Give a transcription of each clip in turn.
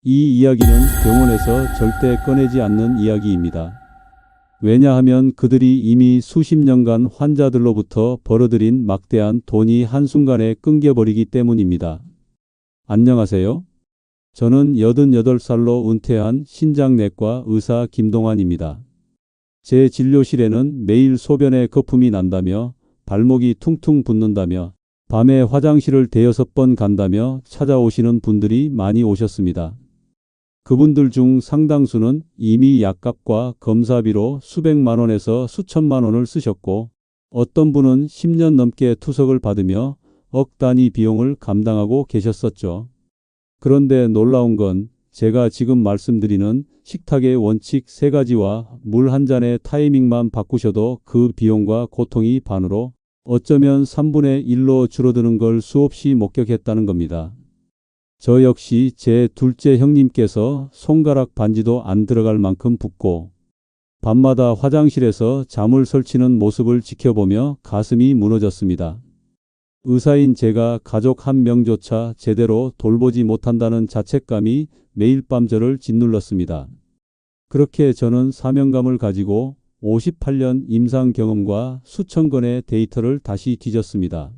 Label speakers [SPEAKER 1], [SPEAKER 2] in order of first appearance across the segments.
[SPEAKER 1] 이 이야기는 병원에서 절대 꺼내지 않는 이야기입니다. 왜냐하면 그들이 이미 수십 년간 환자들로부터 벌어들인 막대한 돈이 한순간에 끊겨버리기 때문입니다. 안녕하세요. 저는 88살로 은퇴한 신장내과 의사 김동환입니다. 제 진료실에는 매일 소변에 거품이 난다며 발목이 퉁퉁 붓는다며 밤에 화장실을 대여섯 번 간다며 찾아오시는 분들이 많이 오셨습니다. 그분들 중 상당수는 이미 약값과 검사비로 수백만 원에서 수천만 원을 쓰셨고 어떤 분은 10년 넘게 투석을 받으며 억 단위 비용을 감당하고 계셨었죠. 그런데 놀라운 건 제가 지금 말씀드리는 식탁의 원칙 3가지와 물 한 잔의 타이밍만 바꾸셔도 그 비용과 고통이 반으로 어쩌면 3분의 1로 줄어드는 걸 수없이 목격했다는 겁니다. 저 역시 제 둘째 형님께서 손가락 반지도 안 들어갈 만큼 붓고 밤마다 화장실에서 잠을 설치는 모습을 지켜보며 가슴이 무너졌습니다. 의사인 제가 가족 한 명조차 제대로 돌보지 못한다는 자책감이 매일 밤 저를 짓눌렀습니다. 그렇게 저는 사명감을 가지고 58년 임상 경험과 수천 건의 데이터를 다시 뒤졌습니다.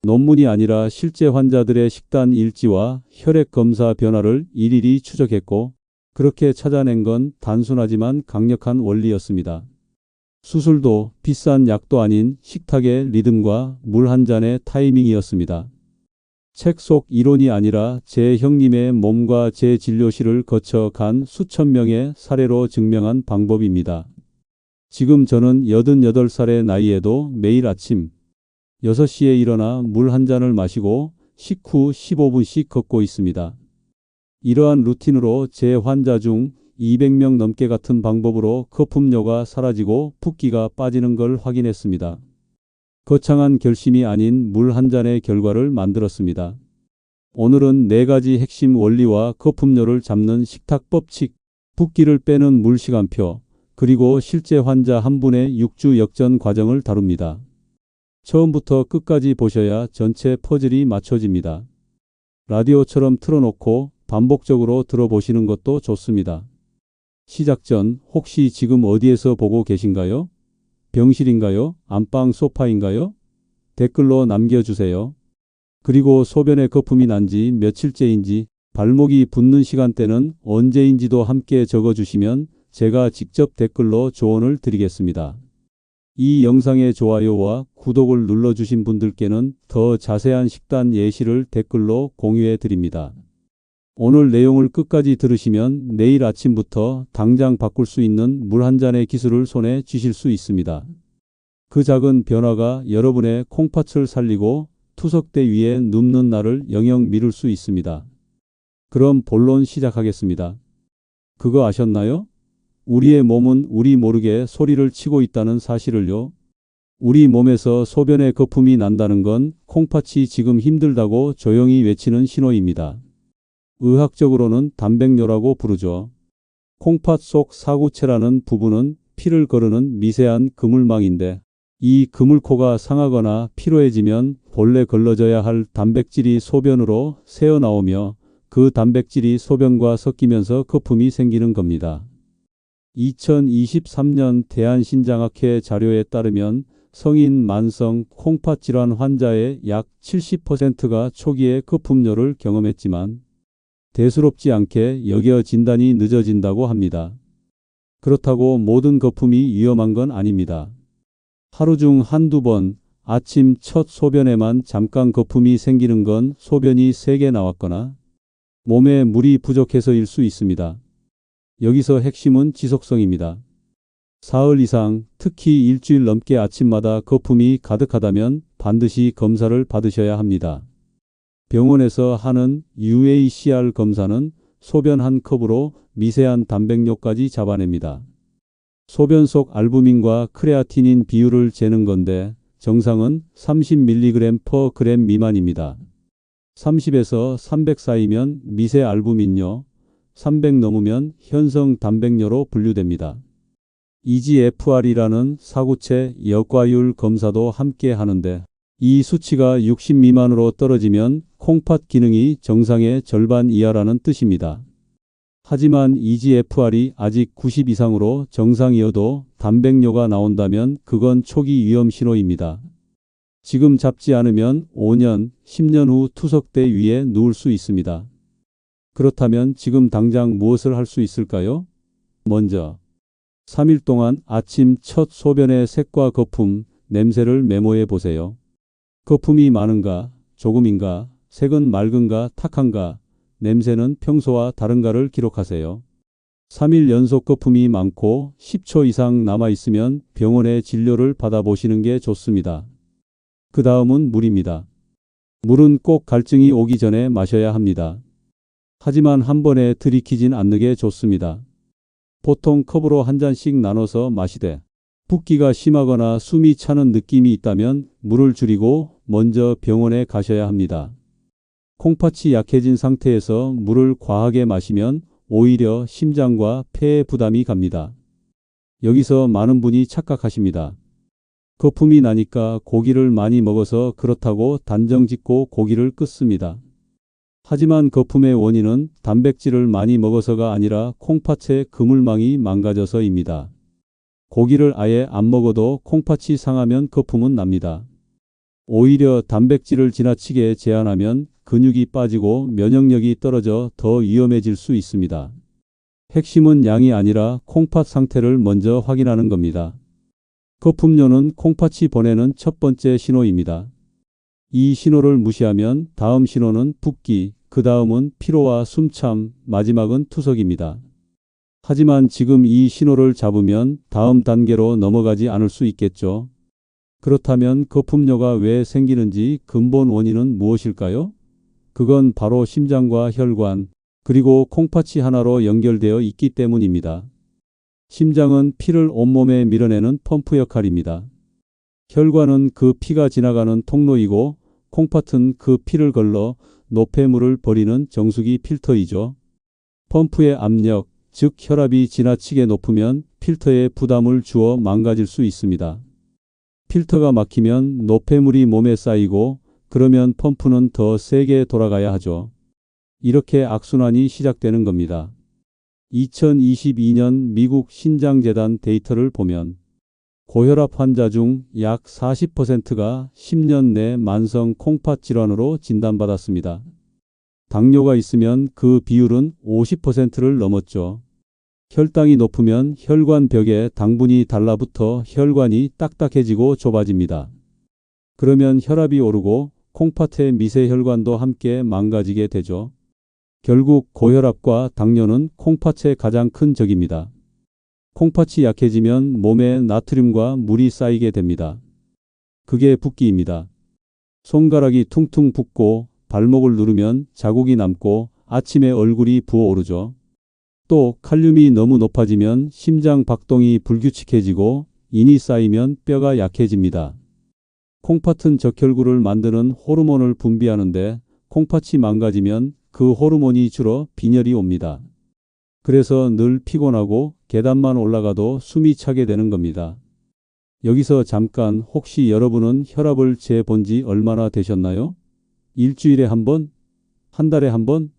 [SPEAKER 1] 논문이 아니라 실제 환자들의 식단 일지와 혈액 검사 변화를 일일이 추적했고 그렇게 찾아낸 건 단순하지만 강력한 원리였습니다. 수술도 비싼 약도 아닌 식탁의 리듬과 물 한 잔의 타이밍이었습니다. 책 속 이론이 아니라 제 형님의 몸과 제 진료실을 거쳐 간 수천 명의 사례로 증명한 방법입니다. 지금 저는 88살의 나이에도 매일 아침 6시에 일어나 물 한 잔을 마시고 식후 15분씩 걷고 있습니다. 이러한 루틴으로 제 환자 중 200명 넘게 같은 방법으로 거품료가 사라지고 붓기가 빠지는 걸 확인했습니다. 거창한 결심이 아닌 물 한 잔의 결과를 만들었습니다. 오늘은 4가지 핵심 원리와 거품료를 잡는 식탁 법칙, 붓기를 빼는 물 시간표, 그리고 실제 환자 한 분의 6주 역전 과정을 다룹니다. 처음부터 끝까지 보셔야 전체 퍼즐이 맞춰집니다. 라디오처럼 틀어놓고 반복적으로 들어보시는 것도 좋습니다. 시작 전 혹시 지금 어디에서 보고 계신가요? 병실인가요? 안방 소파인가요? 댓글로 남겨주세요. 그리고 소변에 거품이 난지 며칠째인지 발목이 붓는 시간대는 언제인지도 함께 적어주시면 제가 직접 댓글로 조언을 드리겠습니다. 이 영상의 좋아요와 구독을 눌러주신 분들께는 더 자세한 식단 예시를 댓글로 공유해 드립니다. 오늘 내용을 끝까지 들으시면 내일 아침부터 당장 바꿀 수 있는 물 한 잔의 기술을 손에 쥐실 수 있습니다. 그 작은 변화가 여러분의 콩팥을 살리고 투석대 위에 눕는 날을 영영 미룰 수 있습니다. 그럼 본론 시작하겠습니다. 그거 아셨나요? 우리의 몸은 우리 모르게 소리를 치고 있다는 사실을요. 우리 몸에서 소변에 거품이 난다는 건 콩팥이 지금 힘들다고 조용히 외치는 신호입니다. 의학적으로는 단백뇨라고 부르죠. 콩팥 속 사구체라는 부분은 피를 거르는 미세한 그물망인데 이 그물코가 상하거나 피로해지면 본래 걸러져야 할 단백질이 소변으로 새어나오며 그 단백질이 소변과 섞이면서 거품이 생기는 겁니다. 2023년 대한신장학회 자료에 따르면 성인 만성 콩팥 질환 환자의 약 70%가 초기에 거품뇨를 경험했지만 대수롭지 않게 여겨 진단이 늦어진다고 합니다. 그렇다고 모든 거품이 위험한 건 아닙니다. 하루 중 한두 번 아침 첫 소변에만 잠깐 거품이 생기는 건 소변이 세게 나왔거나 몸에 물이 부족해서일 수 있습니다. 여기서 핵심은 지속성입니다. 사흘 이상, 특히 일주일 넘게 아침마다 거품이 가득하다면 반드시 검사를 받으셔야 합니다. 병원에서 하는 UACR 검사는 소변 한 컵으로 미세한 단백뇨까지 잡아냅니다. 소변 속 알부민과 크레아티닌 비율을 재는 건데 정상은 30mg/g 미만입니다. 30에서 300 사이면 미세 알부민뇨, 300 넘으면 현성 단백뇨로 분류됩니다. EGFR이라는 사구체 역과율 검사도 함께 하는데 이 수치가 60 미만으로 떨어지면 콩팥 기능이 정상의 절반 이하라는 뜻입니다. 하지만 EGFR이 아직 90 이상으로 정상이어도 단백뇨가 나온다면 그건 초기 위험 신호입니다. 지금 잡지 않으면 5년, 10년 후 투석대 위에 누울 수 있습니다. 그렇다면 지금 당장 무엇을 할 수 있을까요? 먼저 3일 동안 아침 첫 소변의 색과 거품, 냄새를 메모해 보세요. 거품이 많은가, 조금인가, 색은 맑은가, 탁한가, 냄새는 평소와 다른가를 기록하세요. 3일 연속 거품이 많고 10초 이상 남아있으면 병원의 진료를 받아보시는 게 좋습니다. 그 다음은 물입니다. 물은 꼭 갈증이 오기 전에 마셔야 합니다. 하지만 한 번에 들이키진 않는 게 좋습니다. 보통 컵으로 한 잔씩 나눠서 마시되 붓기가 심하거나 숨이 차는 느낌이 있다면 물을 줄이고 먼저 병원에 가셔야 합니다. 콩팥이 약해진 상태에서 물을 과하게 마시면 오히려 심장과 폐에 부담이 갑니다. 여기서 많은 분이 착각하십니다. 거품이 나니까 고기를 많이 먹어서 그렇다고 단정 짓고 고기를 끊습니다. 하지만 거품의 원인은 단백질을 많이 먹어서가 아니라 콩팥의 그물망이 망가져서입니다. 고기를 아예 안 먹어도 콩팥이 상하면 거품은 납니다. 오히려 단백질을 지나치게 제한하면 근육이 빠지고 면역력이 떨어져 더 위험해질 수 있습니다. 핵심은 양이 아니라 콩팥 상태를 먼저 확인하는 겁니다. 거품료는 콩팥이 보내는 첫 번째 신호입니다. 이 신호를 무시하면 다음 신호는 붓기, 그 다음은 피로와 숨참, 마지막은 투석입니다. 하지만 지금 이 신호를 잡으면 다음 단계로 넘어가지 않을 수 있겠죠. 그렇다면 거품료가 왜 생기는지 근본 원인은 무엇일까요? 그건 바로 심장과 혈관, 그리고 콩팥이 하나로 연결되어 있기 때문입니다. 심장은 피를 온몸에 밀어내는 펌프 역할입니다. 혈관은 그 피가 지나가는 통로이고 콩팥은 그 피를 걸러 노폐물을 버리는 정수기 필터이죠. 펌프의 압력, 즉 혈압이 지나치게 높으면 필터에 부담을 주어 망가질 수 있습니다. 필터가 막히면 노폐물이 몸에 쌓이고 그러면 펌프는 더 세게 돌아가야 하죠. 이렇게 악순환이 시작되는 겁니다. 2022년 미국 신장재단 데이터를 보면 고혈압 환자 중 약 40%가 10년 내 만성 콩팥 질환으로 진단받았습니다. 당뇨가 있으면 그 비율은 50%를 넘었죠. 혈당이 높으면 혈관 벽에 당분이 달라붙어 혈관이 딱딱해지고 좁아집니다. 그러면 혈압이 오르고 콩팥의 미세혈관도 함께 망가지게 되죠. 결국 고혈압과 당뇨는 콩팥의 가장 큰 적입니다. 콩팥이 약해지면 몸에 나트륨과 물이 쌓이게 됩니다. 그게 붓기입니다. 손가락이 퉁퉁 붓고 발목을 누르면 자국이 남고 아침에 얼굴이 부어오르죠. 또 칼륨이 너무 높아지면 심장 박동이 불규칙해지고 인이 쌓이면 뼈가 약해집니다. 콩팥은 적혈구를 만드는 호르몬을 분비하는데 콩팥이 망가지면 그 호르몬이 줄어 빈혈이 옵니다. 그래서 늘 피곤하고 계단만 올라가도 숨이 차게 되는 겁니다. 여기서 잠깐 혹시 여러분은 혈압을 재본 지 얼마나 되셨나요? 일주일에 한 번? 한 달에 한 번?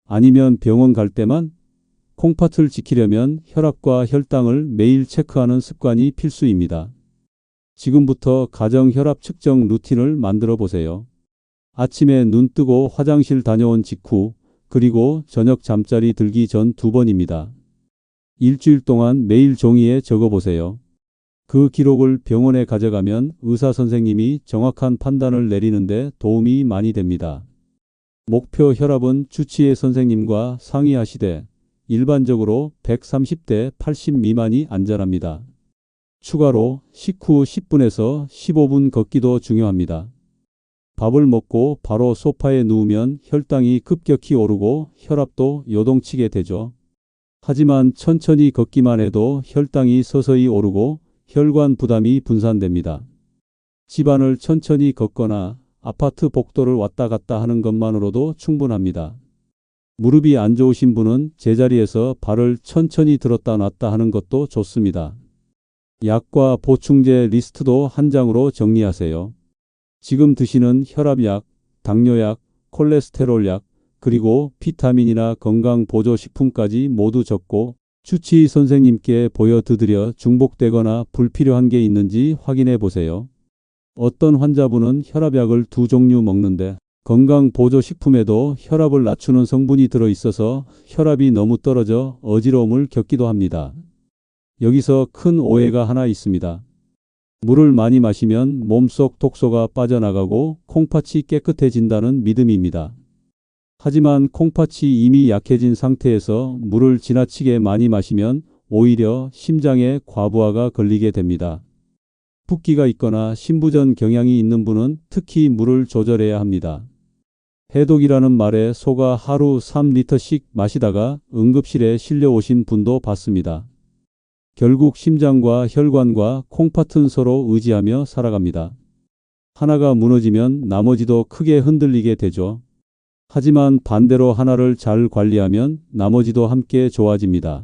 [SPEAKER 1] 아니면 병원 갈 때만? 콩팥을 지키려면 혈압과 혈당을 매일 체크하는 습관이 필수입니다. 지금부터 가정 혈압 측정 루틴을 만들어 보세요. 아침에 눈 뜨고 화장실 다녀온 직후, 그리고 저녁 잠자리 들기 전 2번입니다. 일주일 동안 매일 종이에 적어보세요. 그 기록을 병원에 가져가면 의사 선생님이 정확한 판단을 내리는데 도움이 많이 됩니다. 목표 혈압은 주치의 선생님과 상의하시되 일반적으로 130대 80 미만이 안전합니다. 추가로 식후 10분에서 15분 걷기도 중요합니다. 밥을 먹고 바로 소파에 누우면 혈당이 급격히 오르고 혈압도 요동치게 되죠. 하지만 천천히 걷기만 해도 혈당이 서서히 오르고 혈관 부담이 분산됩니다. 집안을 천천히 걷거나 아파트 복도를 왔다 갔다 하는 것만으로도 충분합니다. 무릎이 안 좋으신 분은 제자리에서 발을 천천히 들었다 놨다 하는 것도 좋습니다. 약과 보충제 리스트도 한 장으로 정리하세요. 지금 드시는 혈압약, 당뇨약, 콜레스테롤약, 그리고 비타민이나 건강보조식품까지 모두 적고 주치의 선생님께 보여드려 중복되거나 불필요한 게 있는지 확인해 보세요. 어떤 환자분은 혈압약을 2종류 먹는데 건강보조식품에도 혈압을 낮추는 성분이 들어있어서 혈압이 너무 떨어져 어지러움을 겪기도 합니다. 여기서 큰 오해가 하나 있습니다. 물을 많이 마시면 몸속 독소가 빠져나가고 콩팥이 깨끗해진다는 믿음입니다. 하지만 콩팥이 이미 약해진 상태에서 물을 지나치게 많이 마시면 오히려 심장에 과부하가 걸리게 됩니다. 붓기가 있거나 신부전 경향이 있는 분은 특히 물을 조절해야 합니다. 해독이라는 말에 속아 하루 3리터씩 마시다가 응급실에 실려오신 분도 봤습니다. 결국 심장과 혈관과 콩팥은 서로 의지하며 살아갑니다. 하나가 무너지면 나머지도 크게 흔들리게 되죠. 하지만 반대로 하나를 잘 관리하면 나머지도 함께 좋아집니다.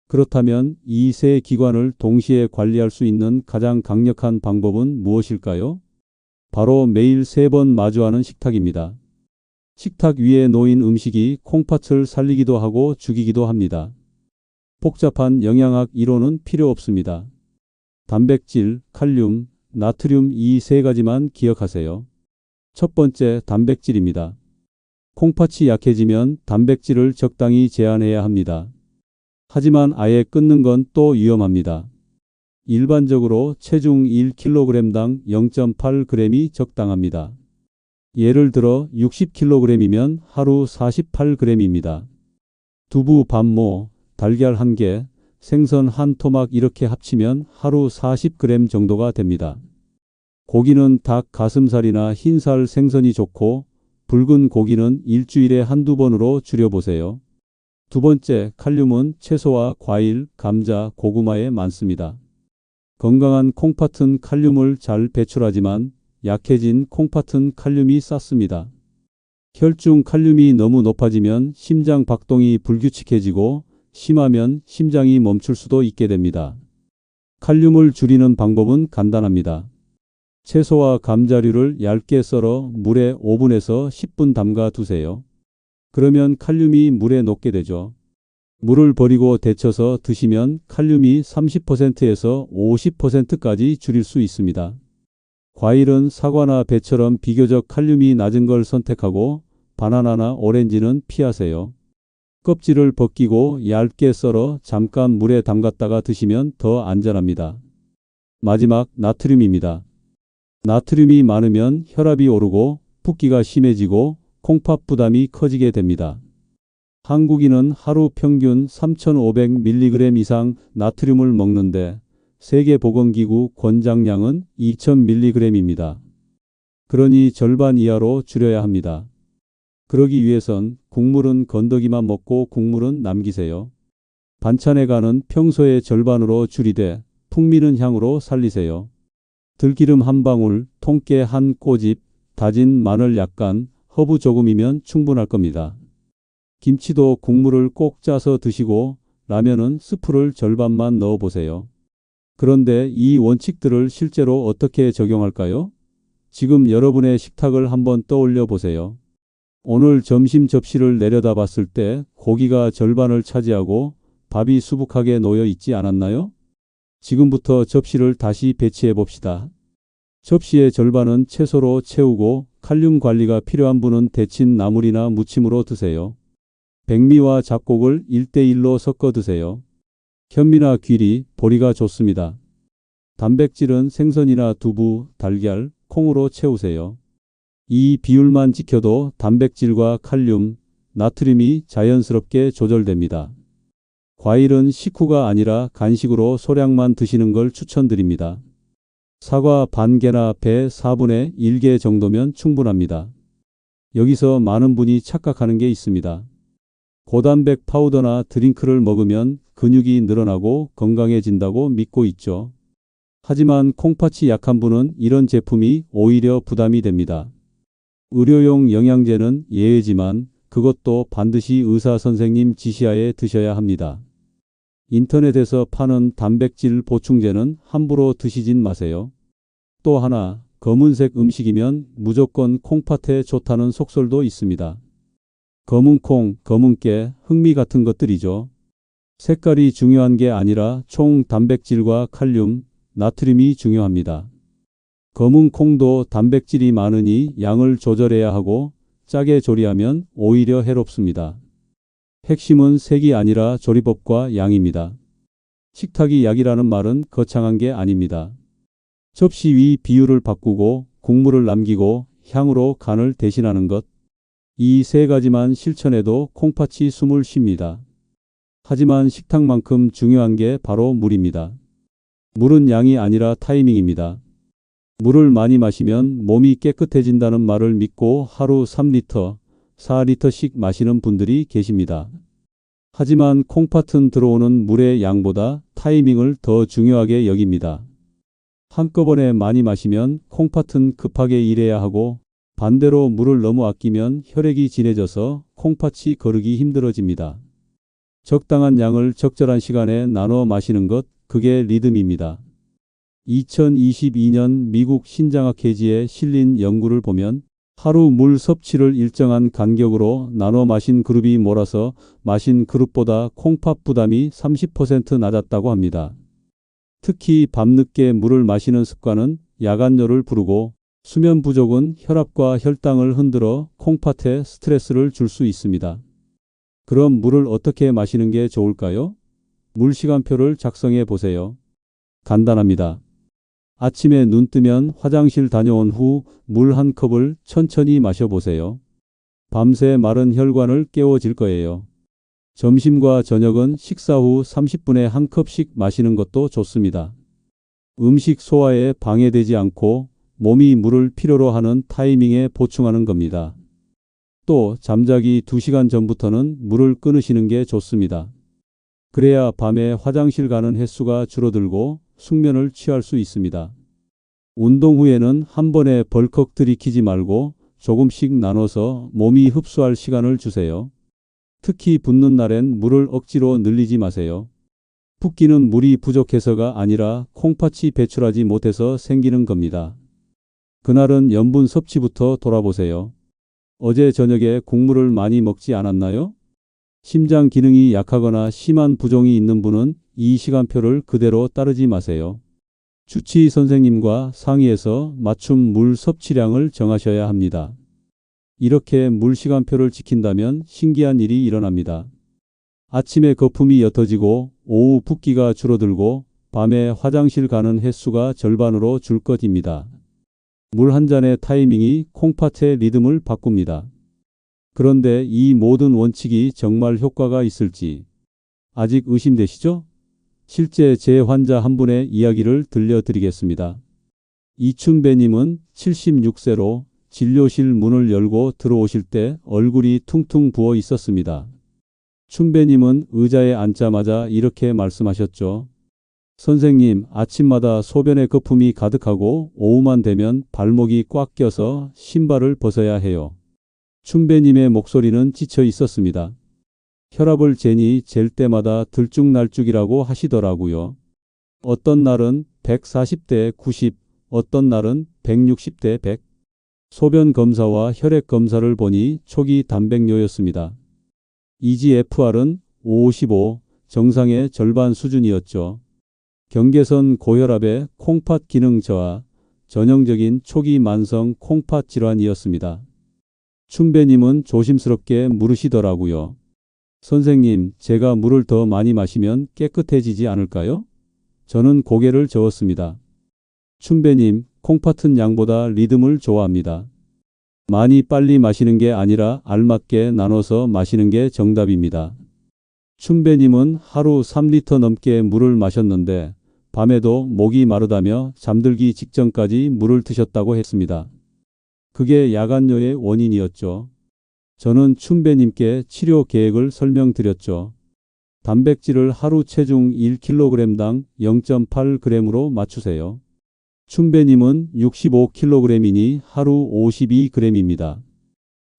[SPEAKER 1] 그렇다면 이 세 기관을 동시에 관리할 수 있는 가장 강력한 방법은 무엇일까요? 바로 매일 3번 마주하는 식탁입니다. 식탁 위에 놓인 음식이 콩팥을 살리기도 하고 죽이기도 합니다. 복잡한 영양학 이론은 필요 없습니다. 단백질, 칼륨, 나트륨 이 세 가지만 기억하세요. 첫 번째, 단백질입니다. 콩팥이 약해지면 단백질을 적당히 제한해야 합니다. 하지만 아예 끊는 건 또 위험합니다. 일반적으로 체중 1kg당 0.8g이 적당합니다. 예를 들어 60kg이면 하루 48g입니다. 두부 반모, 달걀 1개, 생선 1토막 이렇게 합치면 하루 40g 정도가 됩니다. 고기는 닭 가슴살이나 흰살 생선이 좋고 붉은 고기는 일주일에 한두 번으로 줄여보세요. 두 번째, 칼륨은 채소와 과일, 감자, 고구마에 많습니다. 건강한 콩팥은 칼륨을 잘 배출하지만 약해진 콩팥은 칼륨이 쌌습니다. 혈중 칼륨이 너무 높아지면 심장 박동이 불규칙해지고 심하면 심장이 멈출 수도 있게 됩니다. 칼륨을 줄이는 방법은 간단합니다. 채소와 감자류를 얇게 썰어 물에 5분에서 10분 담가 두세요. 그러면 칼륨이 물에 녹게 되죠. 물을 버리고 데쳐서 드시면 칼륨이 30%에서 50%까지 줄일 수 있습니다. 과일은 사과나 배처럼 비교적 칼륨이 낮은 걸 선택하고 바나나나 오렌지는 피하세요. 껍질을 벗기고 얇게 썰어 잠깐 물에 담갔다가 드시면 더 안전합니다. 마지막, 나트륨입니다. 나트륨이 많으면 혈압이 오르고 붓기가 심해지고 콩팥 부담이 커지게 됩니다. 한국인은 하루 평균 3,500mg 이상 나트륨을 먹는데 세계보건기구 권장량은 2,000mg입니다. 그러니 절반 이하로 줄여야 합니다. 그러기 위해선 국물은 건더기만 먹고 국물은 남기세요. 반찬의 간은 평소의 절반으로 줄이되 풍미는 향으로 살리세요. 들기름 한 방울, 통깨 한 꼬집, 다진 마늘 약간, 허브 조금이면 충분할 겁니다. 김치도 국물을 꼭 짜서 드시고 라면은 스프를 절반만 넣어보세요. 그런데 이 원칙들을 실제로 어떻게 적용할까요? 지금 여러분의 식탁을 한번 떠올려 보세요. 오늘 점심 접시를 내려다봤을 때 고기가 절반을 차지하고 밥이 수북하게 놓여 있지 않았나요? 지금부터 접시를 다시 배치해 봅시다. 접시의 절반은 채소로 채우고 칼륨 관리가 필요한 분은 데친 나물이나 무침으로 드세요. 백미와 잡곡을 1:1로 섞어 드세요. 현미나 귀리, 보리가 좋습니다. 단백질은 생선이나 두부, 달걀, 콩으로 채우세요. 이 비율만 지켜도 단백질과 칼륨, 나트륨이 자연스럽게 조절됩니다. 과일은 식후가 아니라 간식으로 소량만 드시는 걸 추천드립니다. 사과 반 개나 배 4분의 1개 정도면 충분합니다. 여기서 많은 분이 착각하는 게 있습니다. 고단백 파우더나 드링크를 먹으면 근육이 늘어나고 건강해진다고 믿고 있죠. 하지만 콩팥이 약한 분은 이런 제품이 오히려 부담이 됩니다. 의료용 영양제는 예외지만 그것도 반드시 의사 선생님 지시하에 드셔야 합니다. 인터넷에서 파는 단백질 보충제는 함부로 드시진 마세요. 또 하나, 검은색 음식이면 무조건 콩팥에 좋다는 속설도 있습니다. 검은 콩, 검은 깨, 흑미 같은 것들이죠. 색깔이 중요한 게 아니라 총 단백질과 칼륨, 나트륨이 중요합니다. 검은 콩도 단백질이 많으니 양을 조절해야 하고 짜게 조리하면 오히려 해롭습니다. 핵심은 색이 아니라 조리법과 양입니다. 식탁이 약이라는 말은 거창한 게 아닙니다. 접시 위 비율을 바꾸고 국물을 남기고 향으로 간을 대신하는 것. 이 세 가지만 실천해도 콩팥이 숨을 쉽니다. 하지만 식탁만큼 중요한 게 바로 물입니다. 물은 양이 아니라 타이밍입니다. 물을 많이 마시면 몸이 깨끗해진다는 말을 믿고 하루 3리터, 4리터씩 마시는 분들이 계십니다. 하지만 콩팥은 들어오는 물의 양보다 타이밍을 더 중요하게 여깁니다. 한꺼번에 많이 마시면 콩팥은 급하게 일해야 하고 반대로 물을 너무 아끼면 혈액이 진해져서 콩팥이 거르기 힘들어집니다. 적당한 양을 적절한 시간에 나눠 마시는 것, 그게 리듬입니다. 2022년 미국 신장학회지에 실린 연구를 보면 하루 물 섭취를 일정한 간격으로 나눠 마신 그룹이 몰아서 마신 그룹보다 콩팥 부담이 30% 낮았다고 합니다. 특히 밤늦게 물을 마시는 습관은 야간뇨를 부르고 수면 부족은 혈압과 혈당을 흔들어 콩팥에 스트레스를 줄 수 있습니다. 그럼 물을 어떻게 마시는 게 좋을까요? 물 시간표를 작성해 보세요. 간단합니다. 아침에 눈 뜨면 화장실 다녀온 후 물 한 컵을 천천히 마셔보세요. 밤새 마른 혈관을 깨워질 거예요. 점심과 저녁은 식사 후 30분에 한 컵씩 마시는 것도 좋습니다. 음식 소화에 방해되지 않고 몸이 물을 필요로 하는 타이밍에 보충하는 겁니다. 또 잠자기 2시간 전부터는 물을 끊으시는 게 좋습니다. 그래야 밤에 화장실 가는 횟수가 줄어들고 숙면을 취할 수 있습니다. 운동 후에는 한 번에 벌컥 들이키지 말고 조금씩 나눠서 몸이 흡수할 시간을 주세요. 특히 붓는 날엔 물을 억지로 늘리지 마세요. 붓기는 물이 부족해서가 아니라 콩팥이 배출하지 못해서 생기는 겁니다. 그날은 염분 섭취부터 돌아보세요. 어제 저녁에 국물을 많이 먹지 않았나요? 심장 기능이 약하거나 심한 부종이 있는 분은 이 시간표를 그대로 따르지 마세요. 주치 선생님과 상의해서 맞춤 물 섭취량을 정하셔야 합니다. 이렇게 물 시간표를 지킨다면 신기한 일이 일어납니다. 아침에 거품이 옅어지고 오후 붓기가 줄어들고 밤에 화장실 가는 횟수가 절반으로 줄것입니다. 물 한 잔의 타이밍이 콩팥의 리듬을 바꿉니다. 그런데 이 모든 원칙이 정말 효과가 있을지 아직 의심되시죠? 실제 제 환자 한 분의 이야기를 들려드리겠습니다. 이춘배님은 76세로 진료실 문을 열고 들어오실 때 얼굴이 퉁퉁 부어 있었습니다. 춘배님은 의자에 앉자마자 이렇게 말씀하셨죠. 선생님, 아침마다 소변에 거품이 가득하고 오후만 되면 발목이 꽉 껴서 신발을 벗어야 해요. 춘배님의 목소리는 지쳐 있었습니다. 혈압을 재니 잴 때마다 들쭉날쭉이라고 하시더라고요. 어떤 날은 140대 90, 어떤 날은 160대 100. 소변 검사와 혈액 검사를 보니 초기 단백뇨였습니다. EGFR은 55, 정상의 절반 수준이었죠. 경계선 고혈압에 콩팥 기능 저하, 전형적인 초기 만성 콩팥 질환이었습니다. 춘배님은 조심스럽게 물으시더라고요. 선생님, 제가 물을 더 많이 마시면 깨끗해지지 않을까요? 저는 고개를 저었습니다. 춘배님, 콩팥은 양보다 리듬을 좋아합니다. 많이 빨리 마시는 게 아니라 알맞게 나눠서 마시는 게 정답입니다. 춘배님은 하루 3리터 넘게 물을 마셨는데 밤에도 목이 마르다며 잠들기 직전까지 물을 드셨다고 했습니다. 그게 야간뇨의 원인이었죠. 저는 춘배님께 치료 계획을 설명드렸죠. 단백질을 하루 체중 1kg당 0.8g으로 맞추세요. 춘배님은 65kg이니 하루 52g입니다.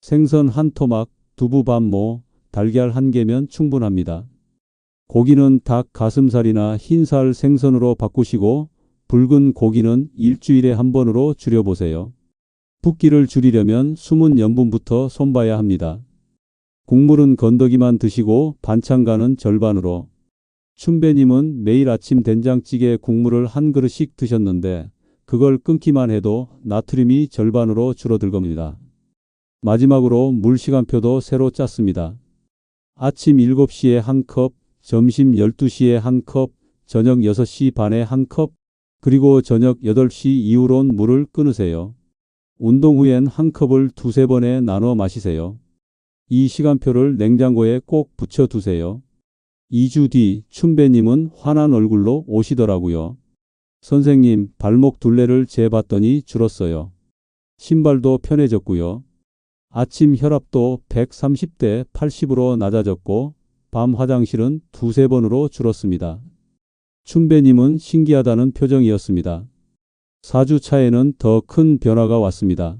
[SPEAKER 1] 생선 한 토막, 두부 반모, 달걀 한 개면 충분합니다. 고기는 닭 가슴살이나 흰살 생선으로 바꾸시고 붉은 고기는 일주일에 한 번으로 줄여보세요. 붓기를 줄이려면 숨은 염분부터 손봐야 합니다. 국물은 건더기만 드시고 반찬과는 절반으로. 춘배님은 매일 아침 된장찌개 국물을 한 그릇씩 드셨는데 그걸 끊기만 해도 나트륨이 절반으로 줄어들 겁니다. 마지막으로 물 시간표도 새로 짰습니다. 아침 7시에 한 컵, 점심 12시에 한 컵, 저녁 6시 반에 한 컵, 그리고 저녁 8시 이후론 물을 끊으세요. 운동 후엔 한 컵을 두세 번에 나눠 마시세요. 이 시간표를 냉장고에 꼭 붙여두세요. 2주 뒤 춘배님은 환한 얼굴로 오시더라고요. 선생님, 발목 둘레를 재봤더니 줄었어요. 신발도 편해졌고요. 아침 혈압도 130대 80으로 낮아졌고 밤 화장실은 두세 번으로 줄었습니다. 춘배님은 신기하다는 표정이었습니다. 4주 차에는 더 큰 변화가 왔습니다.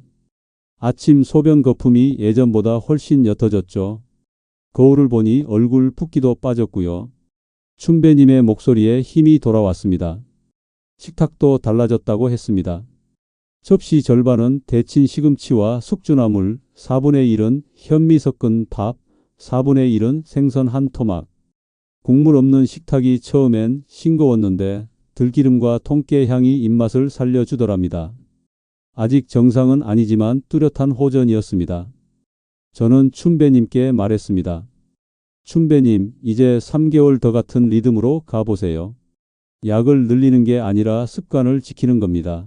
[SPEAKER 1] 아침 소변 거품이 예전보다 훨씬 옅어졌죠. 거울을 보니 얼굴 붓기도 빠졌고요. 춘배님의 목소리에 힘이 돌아왔습니다. 식탁도 달라졌다고 했습니다. 접시 절반은 데친 시금치와 숙주나물, 4분의 1은 현미 섞은 밥, 4분의 1은 생선 한 토막. 국물 없는 식탁이 처음엔 싱거웠는데 들기름과 통깨 향이 입맛을 살려주더랍니다. 아직 정상은 아니지만 뚜렷한 호전이었습니다. 저는 춘배님께 말했습니다. 춘배님, 이제 3개월 더 같은 리듬으로 가보세요. 약을 늘리는 게 아니라 습관을 지키는 겁니다.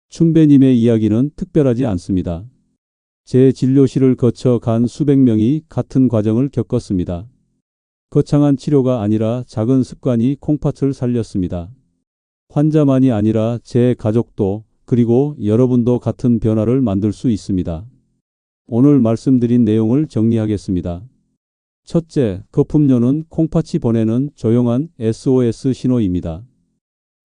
[SPEAKER 1] 춘배님의 이야기는 특별하지 않습니다. 제 진료실을 거쳐 간 수백 명이 같은 과정을 겪었습니다. 거창한 치료가 아니라 작은 습관이 콩팥을 살렸습니다. 환자만이 아니라 제 가족도 그리고 여러분도 같은 변화를 만들 수 있습니다. 오늘 말씀드린 내용을 정리하겠습니다. 첫째, 거품료는 콩팥이 보내는 조용한 SOS 신호입니다.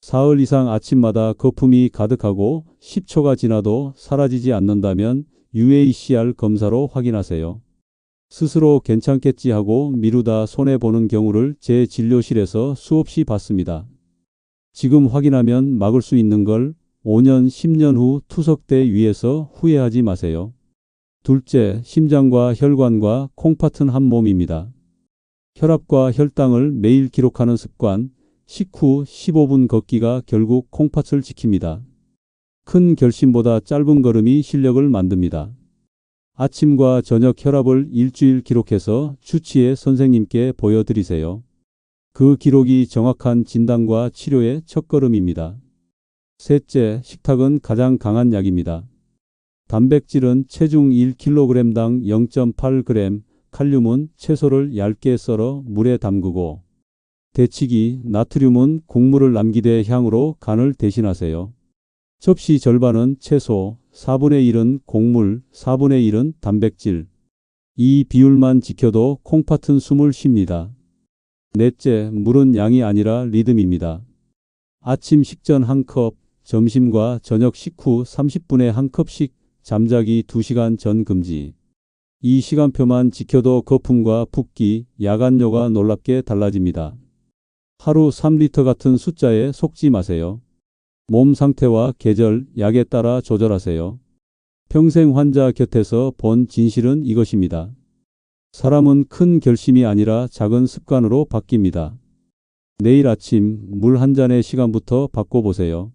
[SPEAKER 1] 사흘 이상 아침마다 거품이 가득하고 10초가 지나도 사라지지 않는다면 UACR 검사로 확인하세요. 스스로 괜찮겠지 하고 미루다 손해보는 경우를 제 진료실에서 수없이 봤습니다. 지금 확인하면 막을 수 있는 걸 5년, 10년 후 투석대 위에서 후회하지 마세요. 둘째, 심장과 혈관과 콩팥은 한 몸입니다. 혈압과 혈당을 매일 기록하는 습관, 식후 15분 걷기가 결국 콩팥을 지킵니다. 큰 결심보다 짧은 걸음이 실력을 만듭니다. 아침과 저녁 혈압을 일주일 기록해서 주치의 선생님께 보여드리세요. 그 기록이 정확한 진단과 치료의 첫걸음입니다. 셋째, 식탁은 가장 강한 약입니다. 단백질은 체중 1kg당 0.8g, 칼륨은 채소를 얇게 썰어 물에 담그고, 데치기, 나트륨은 국물을 남기되 향으로 간을 대신하세요. 접시 절반은 채소, 4분의 1은 곡물, 4분의 1은 단백질. 이 비율만 지켜도 콩팥은 숨을 쉽니다. 넷째, 물은 양이 아니라 리듬입니다. 아침 식전 한 컵, 점심과 저녁 식후 30분에 한 컵씩, 잠자기 2시간 전 금지. 이 시간표만 지켜도 거품과 붓기, 야간뇨가 놀랍게 달라집니다. 하루 3리터 같은 숫자에 속지 마세요. 몸 상태와 계절, 약에 따라 조절하세요. 평생 환자 곁에서 본 진실은 이것입니다. 사람은 큰 결심이 아니라 작은 습관으로 바뀝니다. 내일 아침 물 한 잔의 시간부터 바꿔보세요.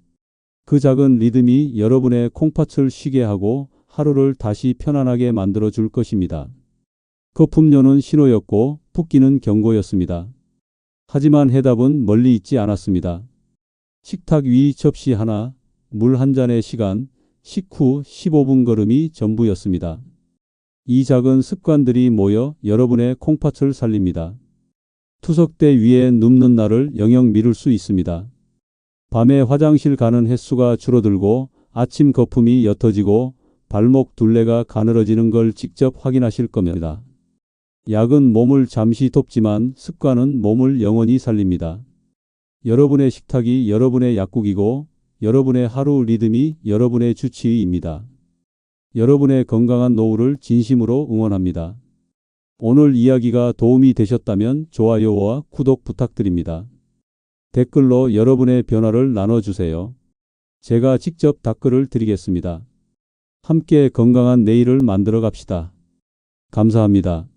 [SPEAKER 1] 그 작은 리듬이 여러분의 콩팥을 쉬게 하고 하루를 다시 편안하게 만들어 줄 것입니다. 거품료는 신호였고 붓기는 경고였습니다. 하지만 해답은 멀리 있지 않았습니다. 식탁 위 접시 하나, 물 한 잔의 시간, 식후 15분 걸음이 전부였습니다. 이 작은 습관들이 모여 여러분의 콩팥을 살립니다. 투석대 위에 눕는 날을 영영 미룰 수 있습니다. 밤에 화장실 가는 횟수가 줄어들고 아침 거품이 옅어지고 발목 둘레가 가늘어지는 걸 직접 확인하실 겁니다. 약은 몸을 잠시 돕지만 습관은 몸을 영원히 살립니다. 여러분의 식탁이 여러분의 약국이고 여러분의 하루 리듬이 여러분의 주치의입니다. 여러분의 건강한 노후를 진심으로 응원합니다. 오늘 이야기가 도움이 되셨다면 좋아요와 구독 부탁드립니다. 댓글로 여러분의 변화를 나눠주세요. 제가 직접 답글을 드리겠습니다. 함께 건강한 내일을 만들어 갑시다. 감사합니다.